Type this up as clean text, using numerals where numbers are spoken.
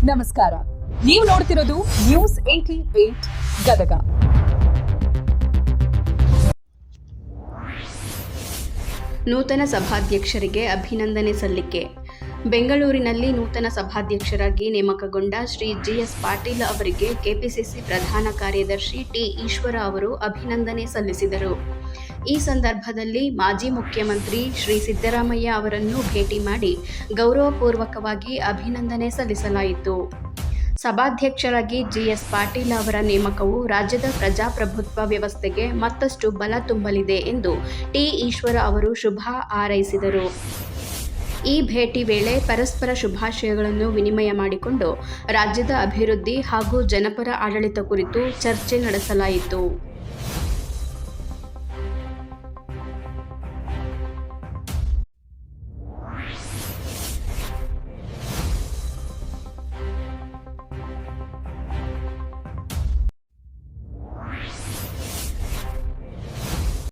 ನಮಸ್ಕಾರ, ನೀವು ನೋಡ್ತಿರೋದು ನ್ಯೂಸ್ 88 ಗದಗ. ನೂತನ ಸಭಾಧ್ಯಕ್ಷರಿಗೆ ಅಭಿನಂದನೆ ಸಲ್ಲಿಕೆ. ಬೆಂಗಳೂರಿನಲ್ಲಿ ನೂತನ ಸಭಾಧ್ಯಕ್ಷರಾಗಿ ನೇಮಕಗೊಂಡ ಶ್ರೀ ಜಿಎಸ್ ಪಾಟೀಲ್ ಅವರಿಗೆ ಕೆಪಿಸಿಸಿ ಪ್ರಧಾನ ಕಾರ್ಯದರ್ಶಿ ಟಿ ಈಶ್ವರ ಅವರು ಅಭಿನಂದನೆ ಸಲ್ಲಿಸಿದರು. ಈ ಸಂದರ್ಭದಲ್ಲಿ ಮಾಜಿ ಮುಖ್ಯಮಂತ್ರಿ ಶ್ರೀ ಸಿದ್ದರಾಮಯ್ಯ ಅವರನ್ನು ಭೇಟಿ ಮಾಡಿ ಗೌರವಪೂರ್ವಕವಾಗಿ ಅಭಿನಂದನೆ ಸಲ್ಲಿಸಲಾಯಿತು. ಸಭಾಧ್ಯಕ್ಷರಾಗಿ ಜಿಎಸ್ ಪಾಟೀಲ್ ಅವರ ನೇಮಕವು ರಾಜ್ಯದ ಪ್ರಜಾಪ್ರಭುತ್ವ ವ್ಯವಸ್ಥೆಗೆ ಮತ್ತಷ್ಟು ಬಲ ತುಂಬಲಿದೆ ಎಂದು ಟಿ ಈಶ್ವರ ಅವರು ಶುಭ ಹಾರೈಸಿದರು. ಈ ಭೇಟಿ ವೇಳೆ ಪರಸ್ಪರ ಶುಭಾಶಯಗಳನ್ನು ವಿನಿಮಯ ಮಾಡಿಕೊಂಡು ರಾಜ್ಯದ ಅಭಿವೃದ್ಧಿ ಹಾಗೂ ಜನಪರ ಆಡಳಿತ ಕುರಿತು ಚರ್ಚೆ ನಡೆಸಲಾಯಿತು.